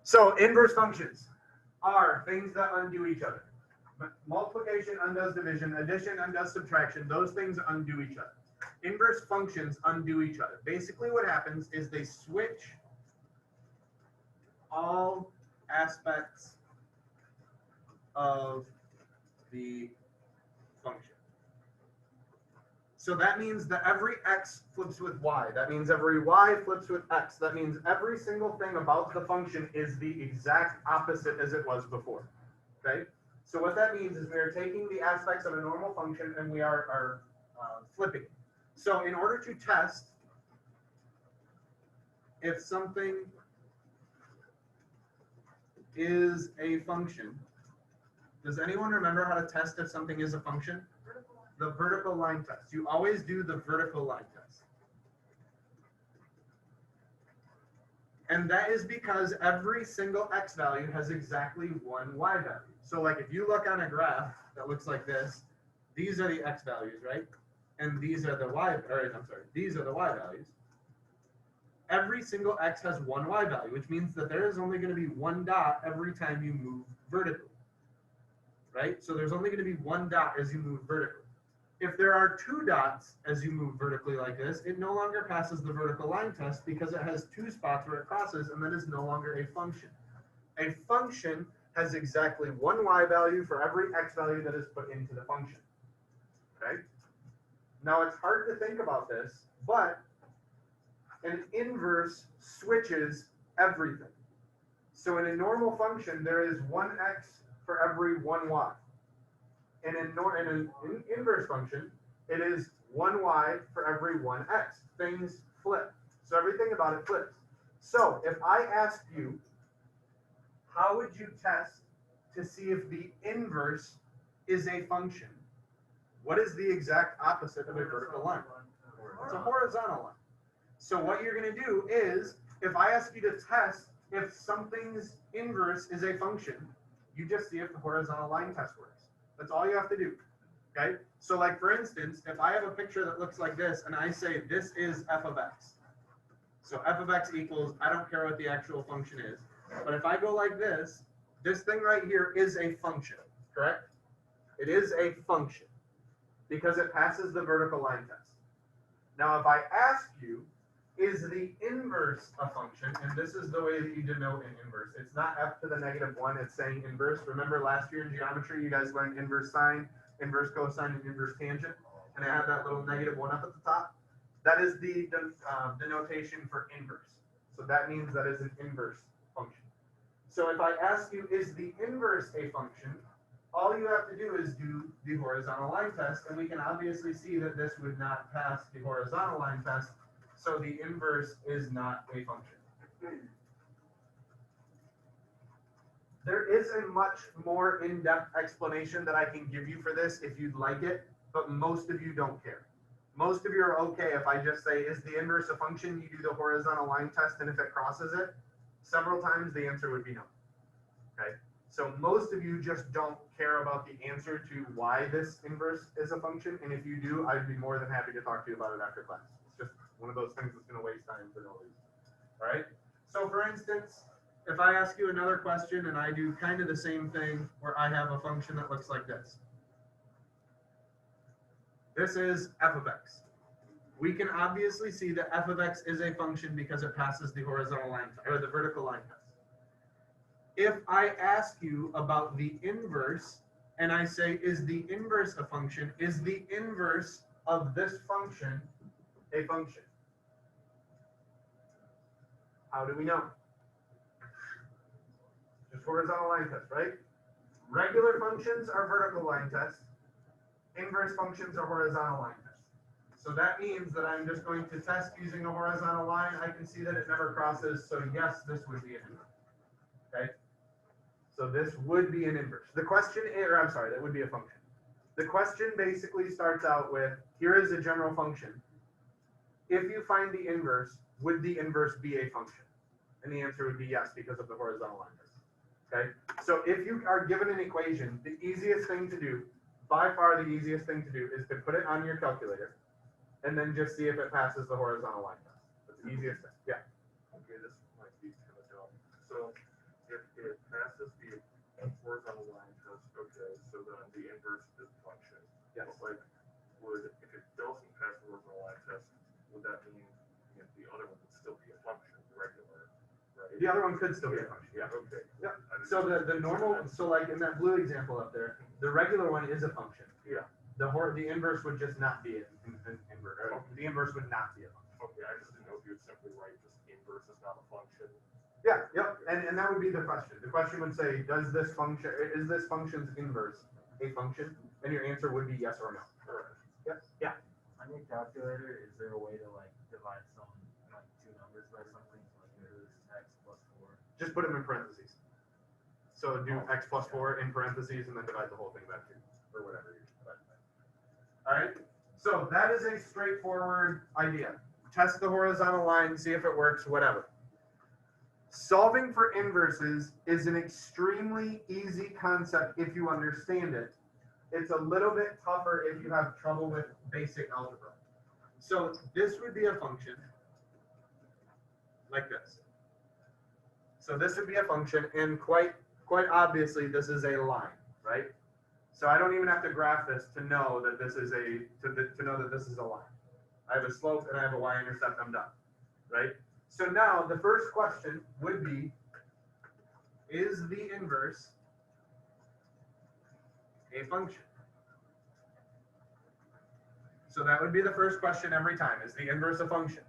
So inverse functions are things that undo each other. Multiplication undoes division, addition undoes subtraction. Those things undo each other. Inverse functions undo each other. Basically what happens is they switch all aspects of the function. So that means that every x flips with y. That means every y flips with x. That means every single thing about the function is the exact opposite as it was before. Okay? So what that means is we are taking the aspects of a normal function and we are flipping it. So in order to test if something is a function, does anyone remember how to test if something is a function? The vertical line test. You always do the vertical line test. And that is because every single x value has exactly one y value. So like if you look on a graph that looks like this, these are the x values, right? And these are the these are the y values. Every single x has one y value, which means that there is only going to be one dot every time you move vertically, right? So there's only going to be one dot as you move vertically. If there are two dots as you move vertically like this, it no longer passes the vertical line test because it has two spots where it crosses, and that is no longer a function. A function has exactly one y value for every x value that is put into the function. Okay? Now it's hard to think about this, but an inverse switches everything. So in a normal function, there is one x for every one y. And in an inverse function, it is one y for every one x. Things flip. So everything about it flips. So if I asked you, how would you test to see if the inverse is a function? What is the exact opposite of a vertical line? It's a horizontal line. So what you're going to do is, if I ask you to test if something's inverse is a function, you just see if the horizontal line test works. That's all you have to do. Okay? So like for instance, if I have a picture that looks like this and I say this is f of x. So f of x equals, I don't care what the actual function is. But if I go like this thing right here is a function, correct? It is a function because it passes the vertical line test. Now if I ask you, is the inverse a function? And this is the way that you denote an inverse. It's not f to the -1, it's saying inverse. Remember last year in geometry, you guys learned inverse sine, inverse cosine, and inverse tangent, and it had that little -1 up at the top. That is the denotation for inverse. So that means that is an inverse function. So if I ask you, is the inverse a function? All you have to do is do the horizontal line test, and we can obviously see that this would not pass the horizontal line test. So the inverse is not a function. There is a much more in-depth explanation that I can give you for this if you'd like it, but most of you don't care. Most of you are okay if I just say, is the inverse a function? You do the horizontal line test, and if it crosses it several times, the answer would be no. Okay? So most of you just don't care about the answer to why this inverse is a function, and if you do, I'd be more than happy to talk to you about it after class. It's just one of those things that's going to waste time for no reason. All right? So for instance, if I ask you another question and I do kind of the same thing where I have a function that looks like this. This is f of x. We can obviously see that f of x is a function because it passes the horizontal line or the vertical line test. If I ask you about the inverse and I say, is the inverse a function? Is the inverse of this function a function? How do we know? Just horizontal line test, right? Regular functions are vertical line tests. Inverse functions are horizontal line tests. So that means that I'm just going to test using a horizontal line. I can see that it never crosses, so yes, this would be an inverse. Okay? So this would be an inverse. The question, or I'm sorry, that would be a function. The question basically starts out with, here is a general function. If you find the inverse, would the inverse be a function? And the answer would be yes, because of the horizontal line test. Okay? So if you are given an equation, the easiest thing to do, by far the easiest thing to do, is to put it on your calculator and then just see if it passes the horizontal line test. That's the easiest thing. Yeah. Okay, this might be kind of dumb. So Yes. Like, if it fails and passes the horizontal line test, would that mean the other one would still be a function, the regular, right? The other one could still be a function, yeah. Okay. Yep. So the normal, so like in that blue example up there, the regular one is a function. Yeah. The inverse would just not be an inverse. Or the inverse would not be a function. Okay, I just didn't know if you would simply write just inverse is not a function. Yeah, yep, and that would be the question. The question would say, is this function's inverse a function? And your answer would be yes or no. Correct. Yep. Yeah. On your calculator, is there a way to like divide some like two numbers by something? Like there's x plus 4. Just put them in parentheses. So do x plus 4 in parentheses and then divide the whole thing by 2 or whatever you divide by. All right. So that is a straightforward idea. Test the horizontal line, see if it works, whatever. Solving for inverses is an extremely easy concept if you understand it. It's a little bit tougher if you have trouble with basic algebra. So this would be a function like this. So this would be a function, and quite obviously this is a line, right? So I don't even have to graph this to know that this is to know that this is a line. I have a slope and I have a y-intercept. I'm done, right? So now the first question would be, is the inverse a function? So that would be the first question every time. Is the inverse a function?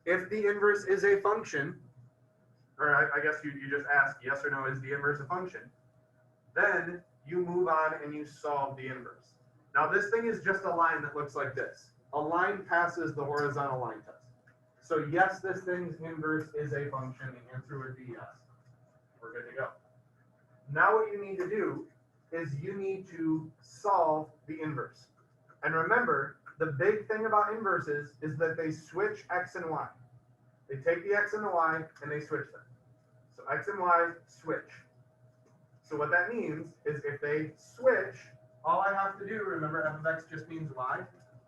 If the inverse is a function, or I guess you just ask yes or no, is the inverse a function? Then you move on and you solve the inverse. Now this thing is just a line that looks like this. A line passes the horizontal line test. So yes, this thing's inverse is a function. The answer would be yes. We're good to go. Now what you need to do is you need to solve the inverse. And remember, the big thing about inverses is that they switch x and y. They take the x and the y and they switch them. So x and y switch. So what that means is if they switch, all I have to do, remember f of x just means y,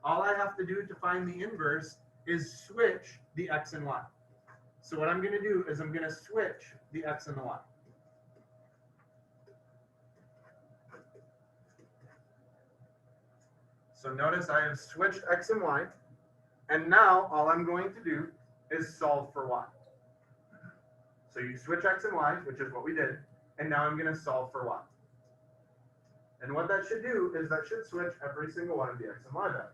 all I have to do to find the inverse is switch the x and y. So what I'm going to do is I'm going to switch the x and the y. So notice I have switched x and y, and now all I'm going to do is solve for y. So you switch x and y, which is what we did, and now I'm going to solve for y. And what that should do is that should switch every single one of the x and y values.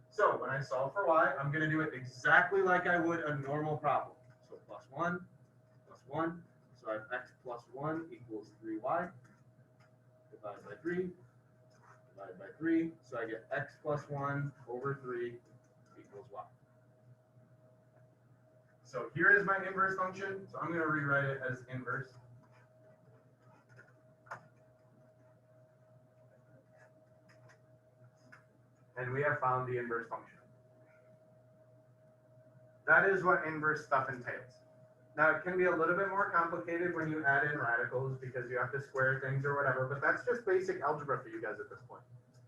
So when I solve for y, I'm going to do it exactly like I would a normal problem. So plus 1, so I have x plus 1 equals 3y, divided by 3, divided by 3, so I get x plus 1 over 3 equals y. So here is my inverse function, so I'm going to rewrite it as inverse. And we have found the inverse function. That is what inverse stuff entails. Now, it can be a little bit more complicated when you add in radicals because you have to square things or whatever, but that's just basic algebra for you guys at this point,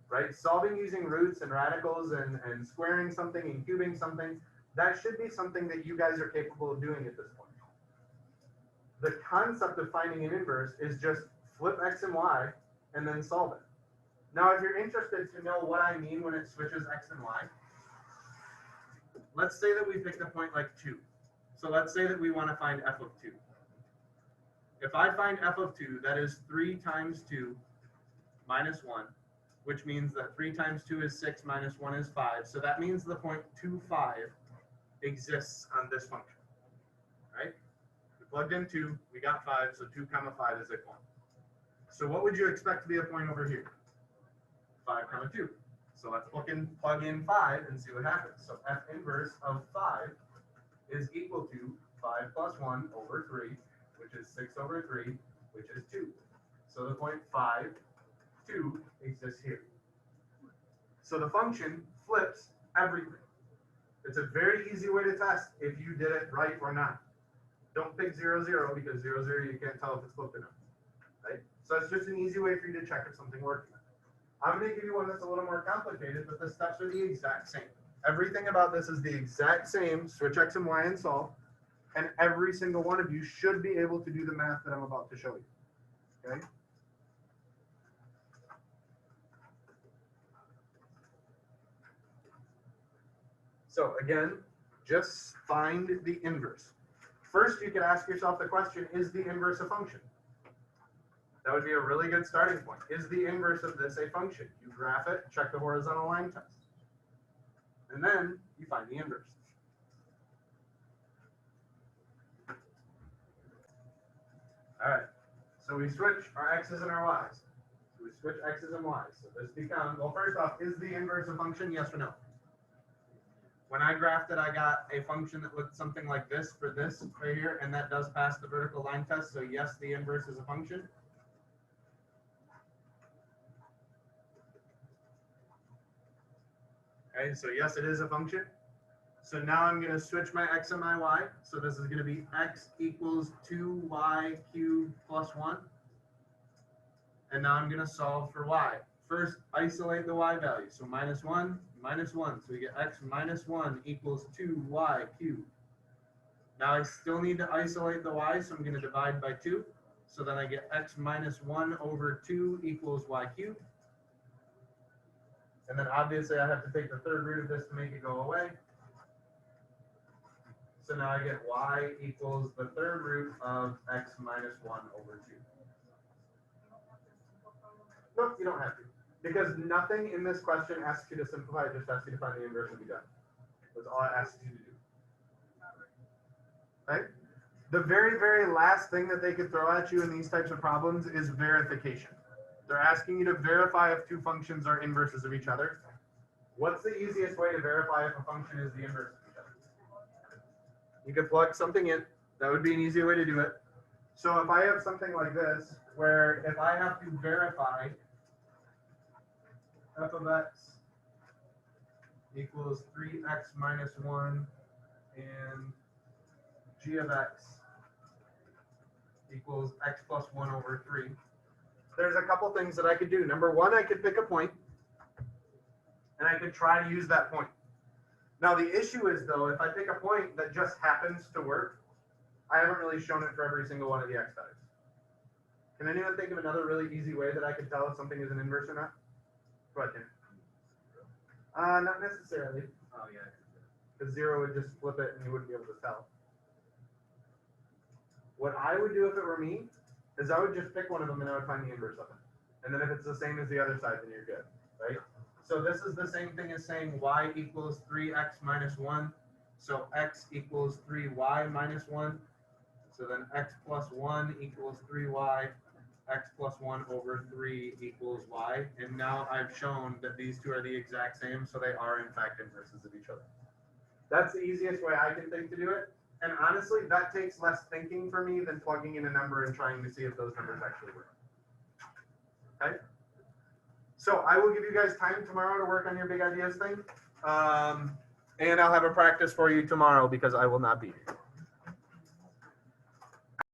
right? Solving using roots and radicals and squaring something and cubing something, that should be something that you guys are capable of doing at this point. The concept of finding an inverse is just flip x and y and then solve it. Now, if you're interested to know what I mean when it switches x and y, let's say that we picked a point like 2. So let's say that we want to find f of 2. If I find f of 2, that is 3 times 2 minus 1, which means that 3 times 2 is 6 minus 1 is 5. So that means the point 2, 5 exists on this function, right? We plugged in 2, we got 5, so 2 comma 5 is a point. So what would you expect to be a point over here? 5 comma 2. So let's plug in 5 and see what happens. So f inverse of 5 is equal to 5 plus 1 over 3, which is 6 over 3, which is 2. So the point 5, 2 exists here. So the function flips everything. It's a very easy way to test if you did it right or not. Don't pick 0, 0 because 0, 0 you can't tell if it's flipped or not, right? So it's just an easy way for you to check if something works. I'm going to give you one that's a little more complicated, but the steps are the exact same. Everything about this is the exact same. Switch x and y and solve. And every single one of you should be able to do the math that I'm about to show you. Okay? So again, just find the inverse. First, you could ask yourself the question, is the inverse a function? That would be a really good starting point. Is the inverse of this a function? You graph it, check the horizontal line test. And then you find the inverse. All right, so we switch our x's and our y's. So we switch x's and y's. So this becomes, well, first off, is the inverse a function, yes or no? When I graphed it, I got a function that looked something like this for this right here, and that does pass the vertical line test, so yes, the inverse is a function. Okay, so yes, it is a function. So now I'm going to switch my x and my y. So this is going to be x equals 2y cubed plus 1. And now I'm going to solve for y. First, isolate the y value. So minus 1, minus 1. So we get x minus 1 equals 2y cubed. Now I still need to isolate the y, so I'm going to divide by 2. So then I get x minus 1 over 2 equals y cubed. And then obviously I have to take the third root of this to make it go away. So now I get y equals the third root of x minus 1 over 2. Nope, you don't have to. Because nothing in this question asks you to simplify, it just asks you to find the inverse and be done. That's all it asks you to do. Right? The very, very last thing that they could throw at you in these types of problems is verification. They're asking you to verify if two functions are inverses of each other. What's the easiest way to verify if a function is the inverse of each other? You could plug something in. That would be an easier way to do it. So if I have something like this, where if I have to verify f of x equals 3x minus 1 and g of x equals x plus 1 over 3. There's a couple things that I could do. Number one, I could pick a point, and I could try to use that point. Now, the issue is, though, if I pick a point that just happens to work, I haven't really shown it for every single one of the x values. Can anyone think of another really easy way that I could tell if something is an inverse or not? Go ahead, Tim. Not necessarily. Oh, yeah. Because 0 would just flip it and you wouldn't be able to tell. What I would do if it were me is I would just pick one of them and I would find the inverse of it. And then if it's the same as the other side, then you're good, right? So this is the same thing as saying y equals 3x minus 1. So x equals 3y minus 1. So then x plus 1 equals 3y. X plus 1 over 3 equals y. And now I've shown that these two are the exact same, so they are in fact inverses of each other. That's the easiest way I can think to do it. And honestly, that takes less thinking for me than plugging in a number and trying to see if those numbers actually work. Okay? So I will give you guys time tomorrow to work on your big ideas thing. And I'll have a practice for you tomorrow because I will not be here.